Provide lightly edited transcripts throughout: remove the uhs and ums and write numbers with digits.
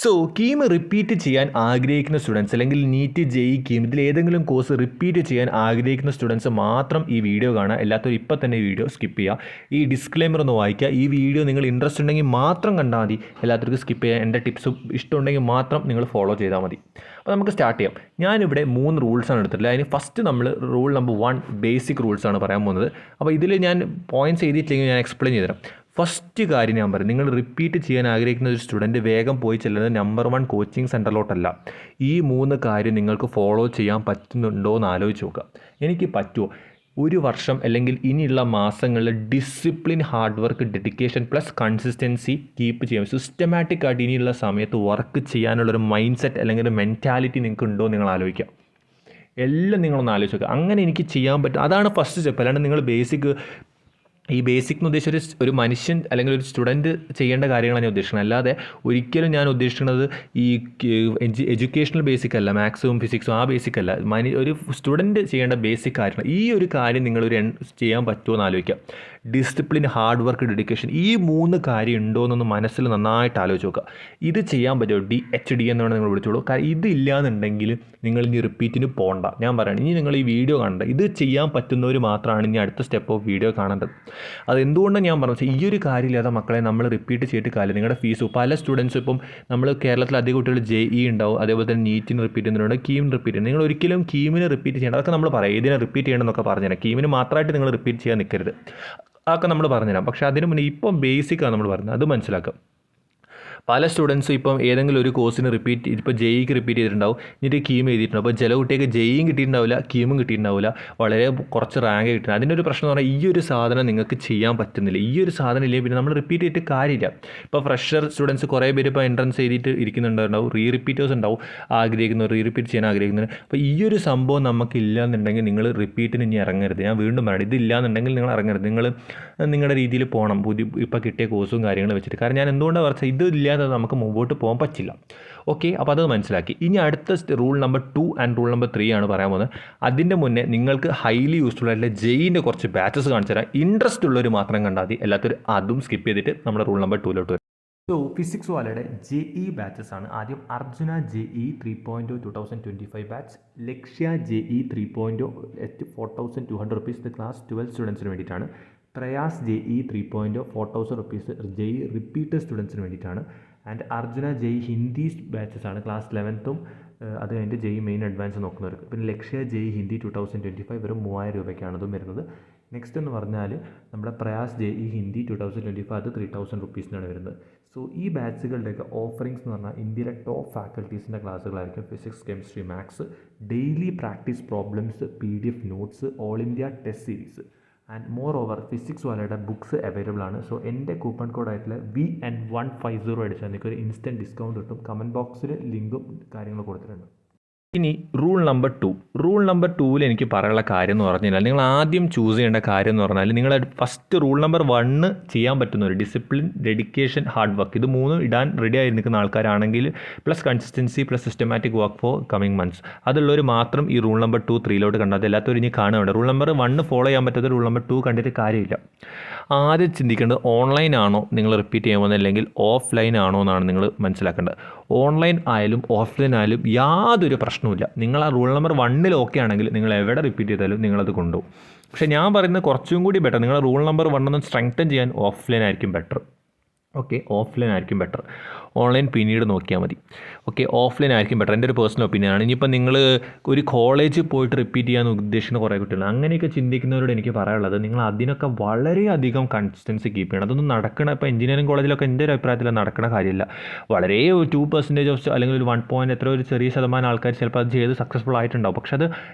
So KEAM repeat ചെയ്യാൻ ആഗ്രഹിക്കുന്ന students അല്ലെങ്കിൽ നീറ്റ് ജെഇ കീം ഇതിൽ ഏതെങ്കിലും കോഴ്സ് റിപ്പീറ്റ് ചെയ്യാൻ ആഗ്രഹിക്കുന്ന സ്റ്റുഡൻസ് മാത്രം ഈ വീഡിയോ കാണുക. എല്ലാത്തവരും ഇപ്പം തന്നെ ഈ വീഡിയോ സ്കിപ്പ് ചെയ്യുക. ഈ ഡിസ്ക്ലെയിമർ ഒന്ന് വായിക്കുക. ഈ വീഡിയോ നിങ്ങൾ ഇൻട്രസ്റ്റ് ഉണ്ടെങ്കിൽ മാത്രം കണ്ടാൽ മതി. എല്ലാവർക്കും സ്കിപ്പ് ചെയ്യാൻ എൻ്റെ ടിപ്സും ഇഷ്ടമുണ്ടെങ്കിൽ മാത്രം നിങ്ങൾ ഫോളോ ചെയ്താൽ മതി. അപ്പോൾ നമുക്ക് സ്റ്റാർട്ട് ചെയ്യാം. ഞാനിവിടെ 3 റൂൾസാണ് എടുത്തിട്ടുള്ളത്. അതിന് ഫസ്റ്റ് നമ്മൾ റൂൾ നമ്പർ 1 ബേസിക് റൂൾസാണ് പറയാൻ പോകുന്നത്. അപ്പോൾ ഇതിൽ ഞാൻ പോയിൻറ്റ്സ് എഴുതിയിട്ടില്ലെങ്കിൽ ഞാൻ എക്സ്പ്ലെയിൻ ചെയ്തുതരാം. ഫസ്റ്റ് കാര്യം ഞാൻ പറയും, നിങ്ങൾ റിപ്പീറ്റ് ചെയ്യാൻ ആഗ്രഹിക്കുന്ന ഒരു സ്റ്റുഡൻറ്റ് വേഗം പോയി ചെല്ലുന്നത് നമ്പർ 1 കോച്ചിങ് സെൻറ്ററിലോട്ടല്ല. ഈ 3 കാര്യം നിങ്ങൾക്ക് ഫോളോ ചെയ്യാൻ പറ്റുന്നുണ്ടോ എന്ന് ആലോചിച്ച് നോക്കുക. എനിക്ക് പറ്റുമോ? ഒരു വർഷം അല്ലെങ്കിൽ ഇനിയുള്ള മാസങ്ങളിൽ discipline, hard work, dedication plus consistency keep ചെയ്യാം. സിസ്റ്റമാറ്റിക് ആയിട്ട് ഇനിയുള്ള സമയത്ത് വർക്ക് ചെയ്യാനുള്ളൊരു മൈൻഡ് സെറ്റ് അല്ലെങ്കിൽ ഒരു മെൻറ്റാലിറ്റി നിങ്ങൾക്ക് ഉണ്ടോ എന്ന് നിങ്ങൾ ആലോചിക്കുക. എല്ലാം നിങ്ങളൊന്ന് ആലോചിച്ച് നോക്കുക. അങ്ങനെ എനിക്ക് ചെയ്യാൻ പറ്റും, അതാണ് ഫസ്റ്റ് സ്റ്റെപ്പ്. അല്ലാണ്ട് നിങ്ങൾ ഈ ബേസിക് എന്ന് ഉദ്ദേശിച്ച ഒരു മനുഷ്യൻ അല്ലെങ്കിൽ ഒരു സ്റ്റുഡൻറ്റ് ചെയ്യേണ്ട കാര്യങ്ങളാണ് ഞാൻ ഉദ്ദേശിക്കുന്നത്. അല്ലാതെ ഒരിക്കലും ഞാൻ ഉദ്ദേശിക്കുന്നത് ഈ എഡ്യൂക്കേഷണൽ ബേസിക് അല്ല, മാത്സും ഫിസിക്സും ആ ബേസിക് അല്ല. ഒരു സ്റ്റുഡൻറ്റ് ചെയ്യേണ്ട ബേസിക് കാര്യങ്ങൾ. ഈ ഒരു കാര്യം നിങ്ങളൊരു ചെയ്യാൻ പറ്റുമോ എന്ന് ആലോചിക്കുക. ഡിസിപ്ലിൻ, ഹാർഡ് വർക്ക്, ഡെഡിക്കേഷൻ, ഈ 3 കാര്യം ഉണ്ടോ എന്നൊന്ന് മനസ്സിൽ നന്നായിട്ട് ആലോചിച്ച് നോക്കുക. ഇത് ചെയ്യാൻ പറ്റുമോ? DHD എന്നാണ് നിങ്ങൾ വിളിച്ചോളൂ. കാരണം ഇതില്ലാന്നുണ്ടെങ്കിൽ നിങ്ങൾ ഇനി റിപ്പീറ്റിന് പോകണ്ട. ഞാൻ പറയണം, ഇനി നിങ്ങൾ ഈ വീഡിയോ കാണണ്ട. ഇത് ചെയ്യാൻ പറ്റുന്നവർ മാത്രമാണ് ഇനി അടുത്ത സ്റ്റെപ്പ് ഓഫ് വീഡിയോ കാണേണ്ടത്. അതെന്തുകൊണ്ടാണ് ഞാൻ പറഞ്ഞത്? ഈ ഒരു കാര്യമില്ലാതെ മക്കളെ നമ്മൾ റിപ്പീറ്റ് ചെയ്തിട്ട് കാര്യം. നിങ്ങളുടെ ഫീസ് പല സ്റ്റുഡൻസും ഇപ്പം നമ്മൾ കേരളത്തിൽ അധികം കുട്ടികൾ JE ഉണ്ടാവും, അതേപോലെ തന്നെ നീറ്റിന് റിപ്പീറ്റ് ചെയ്യുന്നുണ്ട്, കീമിന് റിപ്പീറ്റ് ചെയ്യുന്നത്. നിങ്ങൾ ഒരിക്കലും കീമിന് റിപ്പീറ്റ് ചെയ്യേണ്ട. അതൊക്കെ നമ്മൾ പറയാം, ഇതിനെ റിപ്പീറ്റ് ചെയ്യണമെന്നൊക്കെ പറഞ്ഞുതരാം. കീമിന് മാത്രമായിട്ട് നിങ്ങൾ റിപ്പീറ്റ് ചെയ്യാൻ നിൽക്കരുത്. അതൊക്കെ നമ്മൾ പറഞ്ഞുതരാം. പക്ഷേ അതിന് മുന്നേ ഇപ്പം ബേസിക്കാണ് നമ്മൾ പറയുന്നത്, അത് മനസ്സിലാക്കാം. പല സ്റ്റുഡൻസും ഇപ്പം ഏതെങ്കിലും ഒരു കോഴ്സിന് റിപ്പീറ്റ്, ഇപ്പോൾ JEക്ക് റിപ്പീറ്റ് ചെയ്തിട്ടുണ്ടാവും, എന്നിട്ട് കീം എഴുതിയിട്ടുണ്ടാവും. അപ്പോൾ ചില കുട്ടിയൊക്കെ JEയും കിട്ടിയിട്ടുണ്ടാവില്ല, കീമും കിട്ടിയിട്ടുണ്ടാവില്ല, വളരെ കുറച്ച് റാങ്ക് കിട്ടുന്നത്. അതിനൊരു പ്രശ്നം എന്ന് പറഞ്ഞാൽ ഈ ഒരു സാധനം നിങ്ങൾക്ക് ചെയ്യാൻ പറ്റുന്നില്ല. ഈ ഒരു സാധനം ഇല്ലെങ്കിൽ പിന്നെ നമ്മൾ റിപ്പീറ്റ് ചെയ്തിട്ട് കാര്യമില്ല. ഇപ്പോൾ ഫ്രഷർ സ്റ്റുഡൻസ് കുറേ പേര് ഇപ്പോൾ എൻട്രൻസ് എഴുതിയിട്ട് ഇരിക്കുന്നുണ്ടാവും, റിപ്പീറ്റേഴ്സ് ഉണ്ടാവും, ആഗ്രഹിക്കുന്നവർ, റീറിപ്പീറ്റ് ചെയ്യാൻ ആഗ്രഹിക്കുന്നവർ. അപ്പോൾ ഈ ഒരു സംഭവം നമുക്കില്ല എന്നുണ്ടെങ്കിൽ നിങ്ങൾ റിപ്പീറ്റിന് ഇനി ഇറങ്ങരുത്. ഞാൻ വീണ്ടും പറയണം, ഇതില്ല എന്നുണ്ടെങ്കിൽ നിങ്ങൾ ഇറങ്ങരുത്. നിങ്ങൾ നിങ്ങളുടെ രീതിയിൽ പോകണം, ഇപ്പോൾ കിട്ടിയ കോഴ്സും കാര്യങ്ങളും വെച്ചിട്ട്. കാരണം ഞാൻ എന്തുകൊണ്ടാണ് പറഞ്ഞത്, ഇതില്ല നമുക്ക് മുമ്പോട്ട് പോകാൻ പറ്റില്ല. ഓക്കെ, അപ്പോൾ അത് മനസ്സിലാക്കി. ഇനി അടുത്ത rule number 2 and rule number 3 ആണ് പറയാൻ പോകുന്നത്. അതിൻ്റെ മുന്നേ നിങ്ങൾക്ക് ഹൈലി യൂസ്ഫുൾ ആയിട്ടുള്ള JEൻ്റെ കുറച്ച് ബാച്ചസ് കാണിച്ചു തരാം. ഇൻട്രസ്റ്റ് ഉള്ളവർ മാത്രം കണ്ടാൽ മതി. എല്ലാത്തവരും അതും സ്കിപ്പ് ചെയ്തിട്ട് നമ്മുടെ റൂൾ നമ്പർ 2 വരും. സോ ഫിസിക്സ് വാലയുടെ JE ബാച്ചസ് ആണ്. ആദ്യം അർജുന JE 3.0 2025 ബാച്ച്, ലക്ഷ്യ JE 3.0 4200 rupees, ഇത് ക്ലാസ് 12 സ്റ്റുഡൻസിന് വേണ്ടിയിട്ടാണ്. Prayas JE 3.0 4000 rupees, JE repeater സ്റ്റുഡൻസിന് വേണ്ടിയിട്ടാണ്. And Arjuna JE Hindi batches ആണ്, ക്ലാസ് 11th അത് കഴിഞ്ഞിട്ട് JE മെയിൻ അഡ്വാൻസ് നോക്കുന്നവർക്ക്. പിന്നെ ലക്ഷ്യ JE ഹിന്ദി 2025 വെറും 3000 രൂപയ്ക്കാണ് അതും വരുന്നത്. നെക്സ്റ്റ് എന്ന് പറഞ്ഞാൽ നമ്മുടെ പ്രയാസ് JE ഹിന്ദി 2025 അത് 3000 rupeesനാണ് വരുന്നത്. സോ ഈ ബാച്ചുകളുടെയൊക്കെ ഓഫറിങ്സ് എന്ന് പറഞ്ഞാൽ ഇന്ത്യയിലെ ടോപ്പ് ഫാക്കൽറ്റീസിൻ്റെ ക്ലാസ്സുകളായിരിക്കും. Physics, chemistry, maths, daily practice problems, PDF notes, all India test series. And moreover physics വാലയുടെ ബുക്സ് അവൈലബിൾ ആണ്. സോ എൻ്റെ കൂപ്പൺ കോഡായിട്ടുള്ള VN150 അടിച്ചാൽ നിങ്ങൾക്ക് ഒരു ഇൻസ്റ്റൻറ്റ് ഡിസ്കൗണ്ട് കിട്ടും. കമൻറ്റ് ബോക്സിൽ ലിങ്കും കാര്യങ്ങളും കൊടുത്തിട്ടുണ്ട്. ഇനി റൂൾ നമ്പർ 2. റൂൾ നമ്പർ 2ൽ എനിക്ക് പറയാനുള്ള കാര്യം എന്ന് പറഞ്ഞു കഴിഞ്ഞാൽ, നിങ്ങൾ ആദ്യം ചൂസ് ചെയ്യേണ്ട കാര്യം എന്ന് പറഞ്ഞാൽ, നിങ്ങൾ ഫസ്റ്റ് റൂൾ നമ്പർ 1 ചെയ്യാൻ പറ്റുന്ന ഒരു ഡിസിപ്ലിൻ, ഡെഡിക്കേഷൻ, ഹാർഡ് വർക്ക്, ഇത് 3 ഇടാൻ റെഡി ആയി നിൽക്കുന്ന ആൾക്കാരാണെങ്കിൽ plus consistency plus systematic work for coming months, അതുള്ളവർ മാത്രം ഈ റൂൾ നമ്പർ 2 3 കണ്ടാൽ. എല്ലാത്തവരും ഇനി കാണുന്നുണ്ട്. റൂൾ നമ്പർ 1 ഫോളോ ചെയ്യാൻ പറ്റാത്ത റൂൾ നമ്പർ 2 കണ്ടിട്ട് കാര്യമില്ല. ആദ്യം ചിന്തിക്കേണ്ടത് ഓൺലൈൻ ആണോ നിങ്ങൾ റിപ്പീറ്റ് ചെയ്യാൻ പോകുന്നത്, അല്ലെങ്കിൽ ഓഫ്ലൈൻ ആണോ എന്നാണ് നിങ്ങൾ മനസ്സിലാക്കേണ്ടത്. ഓൺലൈൻ ആയാലും ഓഫ്ലൈൻ ആയാലും യാതൊരു പ്രശ്നവുമില്ല. നിങ്ങൾ ആ റൂൾ നമ്പർ 1 ഓക്കെ ആണെങ്കിൽ നിങ്ങൾ എവിടെ റിപ്പീറ്റ് ചെയ്താലും നിങ്ങളത് കൊണ്ടുപോകും. പക്ഷേ ഞാൻ പറയുന്നത് കുറച്ചും കൂടി ബെറ്റർ, നിങ്ങൾ റൂൾ നമ്പർ 1 ഒന്ന് സ്ട്രെങ്തൻ ചെയ്യാൻ ഓഫ്ലൈൻ ആയിരിക്കും ബെറ്റർ. ഓക്കെ, ഓഫ്ലൈൻ ആയിരിക്കും ബെറ്റർ. ഓൺലൈൻ പിന്നീട് നോക്കിയാൽ മതി. ഓക്കെ, ഓഫ്ലൈൻ ആയിരിക്കും ബെറ്റർ. എൻ്റെ ഒരു പേഴ്സണൽ ഒപ്പീനിയനാണ്. ഇനിയിപ്പോൾ നിങ്ങൾ ഒരു കോളേജിൽ പോയിട്ട് റിപ്പീറ്റ് ചെയ്യാൻ ഉദ്ദേശിക്കുന്ന കുറേ കുട്ടികൾ, അങ്ങനെയൊക്കെ ചിന്തിക്കുന്നവരോട് എനിക്ക് പറയാനുള്ളത്, നിങ്ങൾ അതിനൊക്കെ വളരെയധികം കൺസിസ്റ്റൻസി കീപ്പ് ചെയ്യണം. അതൊന്നും നടക്കണ, ഇപ്പോൾ എഞ്ചിനീയറിംഗ് കോളേജിലൊക്കെ എൻ്റെ ഒരു അഭിപ്രായത്തിൽ നടക്കുന്ന കാര്യമില്ല. വളരെ 2% ഓഫ് അല്ലെങ്കിൽ ഒരു 1 എത്ര ഒരു ചെറിയ ശതമാനം ആൾക്കാർ ചിലപ്പോൾ അത് ചെയ്ത് സക്സസ്ഫുൾ ആയിട്ടുണ്ടാവും. പക്ഷെ അത്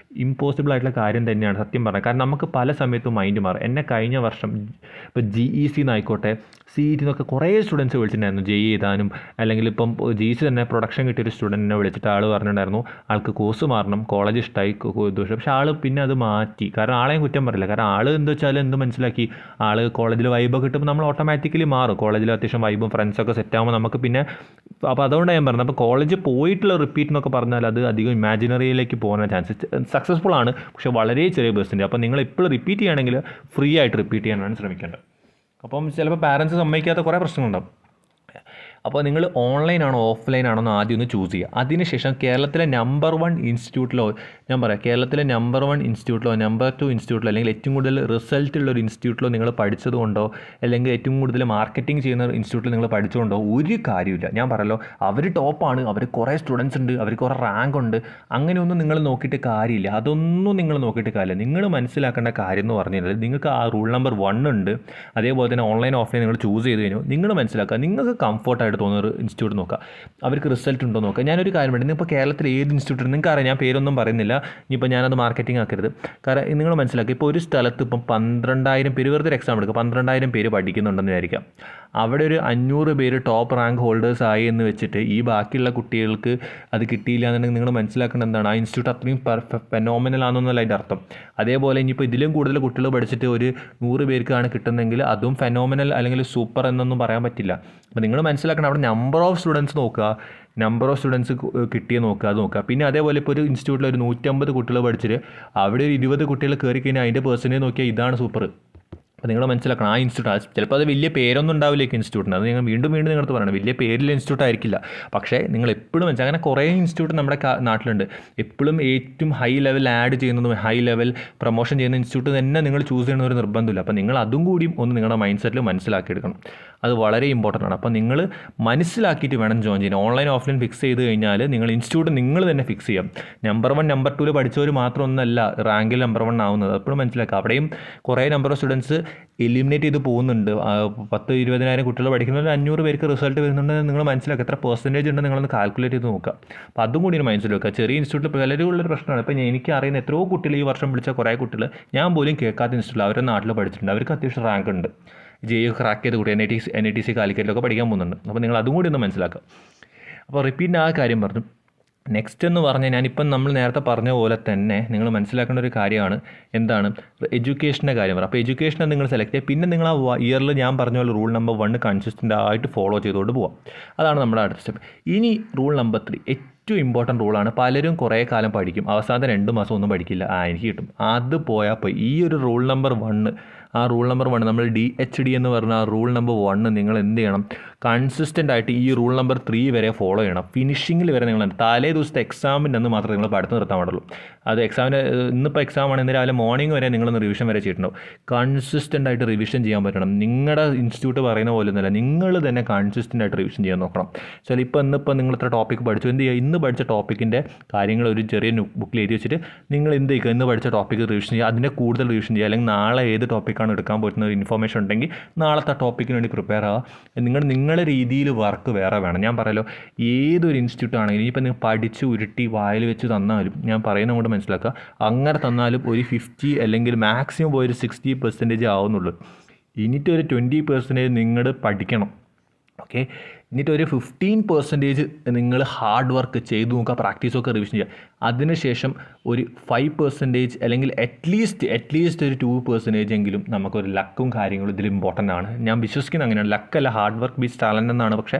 ഇമ്പോസിബിൾ ആയിട്ടുള്ള കാര്യം തന്നെയാണ് സത്യം പറഞ്ഞത്. കാരണം നമുക്ക് പല സമയത്തും മൈൻഡ് മാറും. എന്നെ കഴിഞ്ഞ വർഷം ഇപ്പോൾ GEC എന്നായിക്കോട്ടെ, CET എന്നൊക്കെ കുറേ സ്റ്റുഡൻസ് വിളിച്ചിട്ടുണ്ടായിരുന്നു JE എഴുതാനും. അല്ലെങ്കിൽ ഇപ്പം GC തന്നെ പ്രൊഡക്ഷൻ കിട്ടിയൊരു സ്റ്റുഡൻറ്റിനെ വിളിച്ചിട്ട് ആൾ പറഞ്ഞിട്ടുണ്ടായിരുന്നു ആൾക്ക് കോഴ്സ് മാറണം, കോളേജ് ഇഷ്ടമായി ദോഷം. പക്ഷേ ആൾ പിന്നെ അത് മാറ്റി. കാരണം ആളെയും കുറ്റം പറയില്ല. കാരണം ആൾ എന്താ വെച്ചാൽ എന്ത് മനസ്സിലാക്കി, ആൾ കോളേജിൽ വൈബൊക്കെ കിട്ടുമ്പോൾ നമ്മൾ ഓട്ടോമാറ്റിക്കലി മാറും. കോളേജിൽ അത്യാവശ്യം വൈബും ഫ്രണ്ട്സൊക്കെ സെറ്റാകുമ്പോൾ നമുക്ക് പിന്നെ, അപ്പോൾ അതുകൊണ്ടാണ് ഞാൻ പറഞ്ഞത്. അപ്പോൾ കോളേജിൽ പോയിട്ടുള്ള റിപ്പീറ്റ് എന്നൊക്കെ പറഞ്ഞാൽ അത് അധികം ഇമാജിനറിയിലേക്ക് പോകുന്ന ചാൻസ് സക്സസ്ഫുൾ ആണ്, പക്ഷേ വളരെ ചെറിയ പെർസെൻറ്റ്. അപ്പോൾ നിങ്ങൾ എപ്പോഴും റിപ്പീറ്റ് ചെയ്യുകയാണെങ്കിൽ ഫ്രീ ആയിട്ട് റിപ്പീറ്റ് ചെയ്യാനാണ് ശ്രമിക്കേണ്ടത്. അപ്പം ചിലപ്പോൾ പാരൻസ് സമ്മതിക്കാത്ത കുറേ പ്രശ്നങ്ങളുണ്ടാകും. അപ്പോൾ നിങ്ങൾ ഓൺലൈനാണോ ഓഫ്ലൈനാണോ എന്ന് ആദ്യം ഒന്ന് ചൂസ് ചെയ്യുക. അതിനുശേഷം കേരളത്തിലെ നമ്പർ 1 ഇൻസ്റ്റിറ്റ്യൂട്ടിലോ, ഞാൻ പറയാം, കേരളത്തിലെ നമ്പർ 1 ഇൻസ്റ്റിറ്റ്യൂട്ടിലോ നമ്പർ 2 ഇൻസ്റ്റിറ്റ്യൂട്ടിലോ അല്ലെങ്കിൽ ഏറ്റവും കൂടുതൽ റിസൾട്ട് ഉള്ള ഒരു ഇൻസ്റ്റിറ്റ്യൂട്ടിലോ നിങ്ങൾ പഠിച്ചതുകൊണ്ടോ അല്ലെങ്കിൽ ഏറ്റവും കൂടുതൽ മാർക്കറ്റിംഗ് ചെയ്യുന്ന ഇൻസ്റ്റിറ്റ്യൂട്ടിൽ നിങ്ങൾ പഠിച്ചുകൊണ്ടോ ഒരു കാര്യമില്ല. ഞാൻ പറയല്ലോ, അവർ ടോപ്പാണ്, അവർ കുറേ സ്റ്റുഡൻസ് ഉണ്ട്, അവർ കുറേ റാങ്ക് ഉണ്ട്, അങ്ങനെയൊന്നും നിങ്ങൾ നോക്കിയിട്ട് കാര്യമില്ല. അതൊന്നും നിങ്ങൾ നോക്കിയിട്ട് കാര്യമില്ല. നിങ്ങൾ മനസ്സിലാക്കേണ്ട കാര്യം എന്ന് പറഞ്ഞു കഴിഞ്ഞാൽ നിങ്ങൾക്ക് ആ റൂൾ നമ്പർ 1 ഉണ്ട്. അതേപോലെ തന്നെ ഓൺലൈൻ ഓഫ്ലൈൻ നിങ്ങൾ ചൂസ് ചെയ്ത് കഴിഞ്ഞു, നിങ്ങൾ മനസ്സിലാക്കുക, നിങ്ങൾക്ക് കംഫർട്ടായിട്ട് തോന്നുന്ന ഒരു ഇൻസ്റ്റിറ്റ്യൂട്ട് നോക്കുക, അവർക്ക് റിസൾട്ട് ഉണ്ടോ നോക്കുക. ഞാനൊരു കാര്യം പറയുന്നത്, ഇപ്പോൾ കേരളത്തിൽ ഏത് ഇൻസ്റ്റിറ്റ്യൂട്ട് നിങ്ങൾക്ക് അറിയാം, ഞാൻ പേരൊന്നും പറയുന്നില്ല, ഇനിയിപ്പോൾ ഞാനത് മാർക്കറ്റിംഗ് ആക്കരുത്. കാരണം നിങ്ങൾ മനസ്സിലാക്കുക, ഇപ്പോൾ ഒരു സ്ഥലത്ത് ഇപ്പം 12,000 പേര്, വെറുതെ എക്സാം എടുക്കുക, 12,000 പേര് പഠിക്കുന്നുണ്ടെന്ന് വിചാരിക്കാം. അവിടെ ഒരു 500 പേര് ടോപ്പ് റാങ്ക് ഹോൾഡേഴ്സ് ആയി എന്ന് വെച്ചിട്ട് ഈ ബാക്കിയുള്ള കുട്ടികൾക്ക് അത് കിട്ടിയില്ല എന്നുണ്ടെങ്കിൽ നിങ്ങൾ മനസ്സിലാക്കേണ്ടത് എന്താണ്, ആ ഇൻസ്റ്റിറ്റ്യൂട്ട് അത്രയും ഫെനോമിനൽ ആണെന്നല്ല അതിൻ്റെ അർത്ഥം. അതേപോലെ ഇനിയിപ്പോൾ ഇതിലും കൂടുതൽ കുട്ടികൾ പഠിച്ചിട്ട് ഒരു 100 പേർക്കാണ് കിട്ടുന്നതെങ്കിൽ അതും ഫെനോമിനൽ അല്ലെങ്കിൽ സൂപ്പർ എന്നൊന്നും പറയാൻ പറ്റില്ല. അപ്പോൾ നിങ്ങൾ മനസ്സിലാക്കണം, അവിടെ നമ്പർ ഓഫ് സ്റ്റുഡൻസ് നോക്കുക, നമ്പർ ഓഫ് സ്റ്റുഡൻസ് കിട്ടിയ നോക്കുക, അത് നോക്കുക. പിന്നെ അതേപോലെ ഇപ്പോൾ ഒരു ഇൻസ്റ്റിറ്റ്യൂട്ടിൽ ഒരു 150 കുട്ടികൾ പഠിച്ചിട്ട് അവിടെ ഒരു 20 കുട്ടികൾ കയറി കഴിഞ്ഞാൽ അതിൻ്റെ പെർസെൻറ്റേജ് നോക്കിയാൽ ഇതാണ് സൂപ്പർ. അപ്പോൾ നിങ്ങൾ മനസ്സിലാക്കണം, ആ ഇൻസ്റ്റിറ്റ്യൂട്ട് ചിലപ്പോൾ അത് വലിയ പേരൊന്നും ഉണ്ടാവില്ലേക്ക് ഇൻസ്റ്റിറ്റ്യൂട്ടിന്, അത് നിങ്ങൾ വീണ്ടും നിങ്ങളടുത്ത് പറയണം, വലിയ പേരിലെ ഇൻസ്റ്റിറ്റ്യൂട്ട് ആയിരിക്കില്ല. പക്ഷേ നിങ്ങൾ എപ്പോഴും മനസ്സിലാക്കുക, അങ്ങനെ കുറേ ഇൻസ്റ്റിറ്റ്യൂട്ട് നമ്മുടെ നാട്ടിലുണ്ട്. എപ്പോഴും ഏറ്റവും ഹൈ ലെവൽ ആഡ് ചെയ്യുന്നതും ഹൈ ലെവൽ പ്രൊമോഷൻ ചെയ്യുന്ന ഇൻസ്റ്റിറ്റ്യൂട്ട് തന്നെ നിങ്ങൾ ചൂസ് ചെയ്യുന്ന ഒരു നിർബന്ധമില്ല. അപ്പോൾ നിങ്ങൾ അതും കൂടിയും ഒന്ന് നിങ്ങളുടെ മൈൻഡ് സെറ്റിൽ മനസ്സിലാക്കിയെടുക്കണം. അത് വളരെ ഇമ്പോർട്ടൻ്റ് ആണ്. അപ്പോൾ നിങ്ങൾ മനസ്സിലാക്കിയിട്ട് വേണം ജോയിൻ ചെയ്യാൻ. ഓൺലൈൻ ഓഫ്ലൈൻ ഫിക്സ് ചെയ്ത് കഴിഞ്ഞാൽ നിങ്ങൾ ഇൻസ്റ്റിറ്റ്യൂട്ട് നിങ്ങൾ തന്നെ ഫിക്സ് ചെയ്യാം. നമ്പർ 1 നമ്പർ 2 പഠിച്ചവർ മാത്രമൊന്നുമല്ല റാങ്കിൽ നമ്പർ 1 ആവുന്നത്, എപ്പോഴും മനസ്സിലാക്കുക. അവിടെയും കുറേ നമ്പർ ഓഫ് സ്റ്റുഡൻസ് എലിമിനേറ്റ് ചെയ്ത് പോകുന്നുണ്ട്. 10,000-20,000 കുട്ടികൾ പഠിക്കുന്നതിൽ 500 പേർക്ക് റിസൾട്ട് വരുന്നുണ്ടെന്ന് നിങ്ങൾ മനസ്സിലാക്കുക. എത്ര പെർസെൻറ്റേജ് ഉണ്ട് നിങ്ങളൊന്ന് കാൽക്കുലേറ്റ് ചെയ്ത് നോക്കുക. അപ്പോൾ അതും കൂടി മൈൻഡിൽ വെക്കുക. ചെറിയ ഇൻസ്റ്റിറ്റ്യൂട്ടിൽ പലരും ഉള്ളൊരു പ്രശ്നമാണ്. ഇപ്പോൾ എനിക്ക് അറിയുന്ന എത്രയോ കുട്ടികൾ ഈ വർഷം വിളിച്ച കുറേ കുട്ടികൾ ഞാൻ പോലും കേൾക്കാത്ത ഇൻസ്റ്റിറ്റ്യൂട്ടിൽ അവരുടെ നാട്ടിൽ പഠിച്ചിട്ടുണ്ട്, അവർക്ക് അത്യാവശ്യം റാങ്ക് ഉണ്ട്. JEE ക്രാക്ക് ചെയ്ത് കൂടി NITC കാലിക്കറ്റിലൊക്കെ പഠിക്കാൻ പോകുന്നുണ്ട്. അപ്പോൾ നിങ്ങൾ അതും കൂടി ഒന്ന് മനസ്സിലാക്കുക. അപ്പോൾ റിപ്പീറ്റ് ആ കാര്യം പറഞ്ഞു. നെക്സ്റ്റ് എന്ന് പറഞ്ഞാൽ ഞാനിപ്പം നമ്മൾ നേരത്തെ പറഞ്ഞ പോലെ തന്നെ നിങ്ങൾ മനസ്സിലാക്കേണ്ട ഒരു കാര്യമാണ്, എന്താണ്, എഡ്യൂക്കേഷൻ്റെ കാര്യം പറയും. അപ്പോൾ എഡ്യൂക്കേഷനെ നിങ്ങൾ സെലക്ട് ചെയ്യുക. പിന്നെ നിങ്ങൾ ആ ഇയറിൽ ഞാൻ പറഞ്ഞ പോലെ റൂൾ നമ്പർ 1 കൺസിസ്റ്റൻ്റ് ആയിട്ട് ഫോളോ ചെയ്തുകൊണ്ട് പോകാം. അതാണ് നമ്മുടെ അടുത്ത സ്റ്റെപ്പ്. ഇനി റൂൾ നമ്പർ 3 ഏറ്റവും ഇമ്പോർട്ടൻറ്റ് റൂളാണ്. പലരും കുറേ കാലം പഠിക്കും, അവസാനത്തെ 2 മാസം ഒന്നും പഠിക്കില്ല, എനിക്ക് കിട്ടും. അത് പോയപ്പോൾ ഈ ഒരു റൂൾ നമ്പർ 1, ആ റൂൾ നമ്പർ 1 നമ്മൾ DHD എന്ന് പറഞ്ഞ ആ റൂൾ നമ്പർ 1 നിങ്ങൾ എന്ത് ചെയ്യണം, കൺസിസ്റ്റൻ്റ് ആയിട്ട് ഈ റൂൾ നമ്പർ 3 വരെ ഫോളോ ചെയ്യണം. ഫിനിഷിങ്ങിൽ വരെ നിങ്ങൾ തലേ ദിവസത്തെ എക്സാമിൻ്റെ അന്ന് മാത്രമേ നിങ്ങൾ പഠിത്തം നിർത്താൻ പാടുള്ളൂ. അത് എക്സാമിന് ഇന്നിപ്പോൾ എക്സാമാണ്, ഇന്ന് രാവിലെ മോർണിംഗ് വരെ നിങ്ങളൊന്ന് റിവിഷൻ വരെ ചെയ്തിട്ടുണ്ടാവും. കൺസിസ്റ്റൻ്റ് ആയിട്ട് റിവിഷൻ ചെയ്യാൻ പറ്റണം. നിങ്ങളുടെ ഇൻസ്റ്റിറ്റ്യൂട്ട് പറയുന്ന പോലെ ഒന്നുമല്ല, നിങ്ങൾ തന്നെ കൺസിസ്റ്റൻ്റ് ആയിട്ട് റിവിഷൻ ചെയ്യാൻ നോക്കണം. ചിലപ്പോൾ ഇന്നിപ്പോൾ നിങ്ങൾ ഇത്ര ടോപ്പിക്ക് പഠിച്ചു, എന്ത് ചെയ്യുക, ഇന്ന് പഠിച്ച ടോപ്പിക്കിൻ്റെ കാര്യങ്ങൾ ഒരു ചെറിയ ബുക്കിൽ എഴുതി വെച്ചിട്ട് നിങ്ങൾ എന്ത് ചെയ്യുക, ഇന്ന് പഠിച്ച ടോപ്പിക്ക് റിവിഷൻ ചെയ്യുക, അതിൻ്റെ കൂടുതൽ റിവിഷൻ ചെയ്യുക. അല്ലെങ്കിൽ നാളെ ഏത് ടോപ്പിക്കാണ് എടുക്കാൻ പറ്റുന്ന ഒരു ഇൻഫോർമേഷൻ ഉണ്ടെങ്കിൽ നാളത്തെ ടോപ്പിക്കിന് വേണ്ടി പ്രിപ്പയർ ആവുക. നിങ്ങളുടെ രീതിയിൽ വർക്ക് വേറെ വേണം. ഞാൻ പറയല്ലോ, ഏതൊരു ഇൻസ്റ്റിറ്റ്യൂട്ട് ആണെങ്കിലും ഇനിയിപ്പോൾ നിങ്ങൾ പഠിച്ച് ഉരുട്ടി വായിൽ വെച്ച് തന്നാലും, ഞാൻ പറയുന്നത് കൊണ്ട് മനസ്സിലാക്കുക, അങ്ങനെ തന്നാലും ഒരു 50 അല്ലെങ്കിൽ മാക്സിമം പോയി ഒരു 60% ആവുന്നുള്ളൂ. ഇനിയിട്ടൊരു 20% നിങ്ങൾ പഠിക്കണം. ഓക്കെ, എന്നിട്ടൊരു 15% നിങ്ങൾ ഹാർഡ് വർക്ക് ചെയ്ത് നോക്കുക, പ്രാക്ടീസൊക്കെ റിവിഷൻ ചെയ്യുക. അതിനുശേഷം ഒരു 5% അല്ലെങ്കിൽ അറ്റ്ലീസ്റ്റ് ഒരു 2% എങ്കിലും നമുക്കൊരു ലക്കും കാര്യങ്ങളും ഇതിൽ ഇമ്പോർട്ടൻ്റ് ആണ്. ഞാൻ വിശ്വസിക്കുന്നത് അങ്ങനെയാണ്. ലക്കല്ല, ഹാർഡ് വർക്ക് ബീറ്റ്സ് ടാലൻ്റ് എന്നാണ്. പക്ഷേ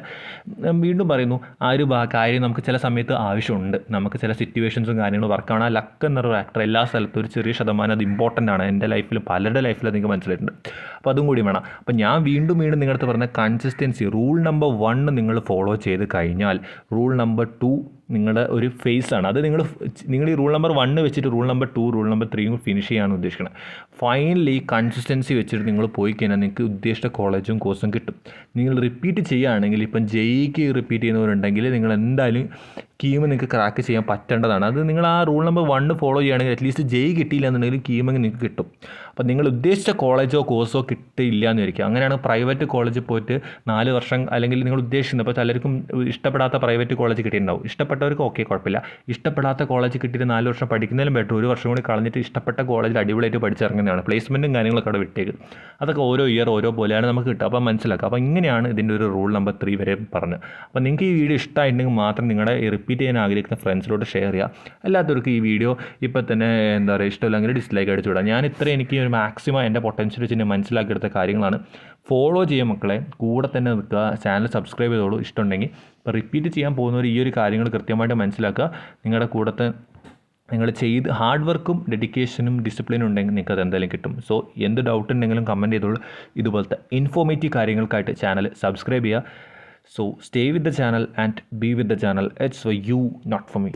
വീണ്ടും പറയുന്നു, ആ ഒരു കാര്യം നമുക്ക് ചില സമയത്ത് ആവശ്യമുണ്ട്. നമുക്ക് ചില സിറ്റുവേഷൻസും കാര്യങ്ങളും വർക്കാണ്. ആ ലക്ക് എന്നൊരു ഫാക്ടർ എല്ലാ സ്ഥലത്തും ഒരു ചെറിയ ശതമാനം അത് ഇമ്പോർട്ടൻ്റ് ആണ്. എൻ്റെ ലൈഫിൽ, പലരുടെ ലൈഫിൽ അത് നിങ്ങൾക്ക് മനസ്സിലായിട്ടുണ്ട്. അപ്പോൾ അതും കൂടി വേണം. അപ്പോൾ ഞാൻ വീണ്ടും നിങ്ങളുടെ അടുത്ത് പറഞ്ഞ കൺസിസ്റ്റൻസി, റൂൾ നമ്പർ 1 നിങ്ങൾ ഫോളോ ചെയ്ത് കഴിഞ്ഞാൽ റൂൾ നമ്പർ 2 നിങ്ങളുടെ ഒരു ഫേസ് ആണ്. അത് നിങ്ങൾ ഈ റൂൾ നമ്പർ 1 വെച്ചിട്ട് rule number 2 rule number 3 finish ചെയ്യാനാണ് ഉദ്ദേശിക്കുന്നത്. ഫൈനലി കൺസിസ്റ്റൻസി വെച്ചിട്ട് നിങ്ങൾ പോയി കഴിഞ്ഞാൽ നിങ്ങൾക്ക് ഉദ്ദേശിച്ച കോളേജും കോഴ്സും കിട്ടും. നിങ്ങൾ റിപ്പീറ്റ് ചെയ്യുകയാണെങ്കിൽ, ഇപ്പം JEEക്ക് റിപ്പീറ്റ് ചെയ്യുന്നവരുണ്ടെങ്കിൽ നിങ്ങൾ എന്തായാലും കീം നിങ്ങൾക്ക് ക്രാക്ക് ചെയ്യാൻ പറ്റേണ്ടതാണ്. അത് നിങ്ങൾ ആ റൂൾ നമ്പർ 1 ഫോളോ ചെയ്യുകയാണെങ്കിൽ അറ്റ്ലീസ്റ്റ് JEE കിട്ടിയില്ല എന്നുണ്ടെങ്കിൽ കീമെങ്കിൽ നിങ്ങൾക്ക് കിട്ടും. അപ്പോൾ നിങ്ങൾ ഉദ്ദേശിച്ച കോളേജോ കോഴ്സോ കിട്ടില്ല എന്ന് വിചാരിക്കുക. അങ്ങനെയാണ് പ്രൈവറ്റ് കോളേജിൽ പോയിട്ട് 4 വർഷം അല്ലെങ്കിൽ നിങ്ങൾ ഉദ്ദേശിക്കുന്നത്, അപ്പോൾ പലർക്കും ഇഷ്ടപ്പെടാത്ത പ്രൈവറ്റ് കോളേജ് കിട്ടിയിട്ടുണ്ടാവും. ഇഷ്ടപ്പെട്ടവർക്ക് ഓക്കെ, കുഴപ്പമില്ല. ഇഷ്ടപ്പെടാത്ത കോളേജ് കിട്ടിയിട്ട് 4 വർഷം പഠിക്കുന്നതിലും ബെറ്റർ 1 വർഷം കൂടി കളഞ്ഞിട്ട് ഇഷ്ടപ്പെട്ട കോളേജിൽ അടിപൊളിയായിട്ട് പഠിച്ചിറങ്ങുന്നതാണ്. പ്ലേസ്മെൻറ്റും കാര്യങ്ങളൊക്കെ അവിടെ വിട്ടേക്ക്. അതൊക്കെ ഓരോ ഇയർ ഓരോ പോലെയാണ് നമുക്ക് കിട്ടുക. അപ്പോൾ മനസ്സിലാക്കുക. അപ്പോൾ ഇങ്ങനെയാണ് ഇതിൻ്റെ ഒരു റൂൾ നമ്പർ 3 വരെ പറഞ്ഞത്. അപ്പോൾ നിങ്ങൾക്ക് ഈ വീഡിയോ ഇഷ്ടമായിട്ടുണ്ടെങ്കിൽ മാത്രം നിങ്ങളുടെ റിപ്പീറ്റ് ചെയ്യാൻ ആഗ്രഹിക്കുന്ന ഫ്രണ്ട്സിലോട്ട് ഷെയർ ചെയ്യുക. അല്ലാത്തവർക്ക് ഈ വീഡിയോ ഇപ്പോൾ തന്നെ എന്താ പറയുക, ഇഷ്ടമില്ലെങ്കിൽ ഡിസ്ലൈക്ക് അടിച്ചു വിടാം. ഞാൻ ഇത്ര എനിക്ക് ഒരു മാക്സിമം എൻ്റെ പൊട്ടൻഷ്യൽ വെച്ച് മനസ്സിലാക്കിയെടുത്ത കാര്യങ്ങളാണ്. ഫോളോ ചെയ്യുക മക്കളെ, കൂടെ തന്നെ നിൽക്കുക, ചാനൽ സബ്സ്ക്രൈബ് ചെയ്തോളൂ ഇഷ്ടമുണ്ടെങ്കിൽ. ഇപ്പോൾ റിപ്പീറ്റ് ചെയ്യാൻ പോകുന്നവർ ഈ ഒരു കാര്യങ്ങൾ കൃത്യമായിട്ട് മനസ്സിലാക്കുക. നിങ്ങളുടെ കൂടത്തെ നിങ്ങൾ ചെയ്ത് ഹാർഡ് വർക്കും ഡെഡിക്കേഷനും ഡിസിപ്ലിനും ഉണ്ടെങ്കിൽ നിങ്ങൾക്ക് അത് എന്തായാലും കിട്ടും. സോ എന്ത് ഡൗട്ട് ഉണ്ടെങ്കിലും കമൻറ്റ് ചെയ്തോളൂ. ഇതുപോലത്തെ ഇൻഫോർമേറ്റീവ് കാര്യങ്ങൾക്കായിട്ട് ചാനൽ സബ്സ്ക്രൈബ് ചെയ്യുക. So stay with the channel and be with the channel. It's for you, not for me.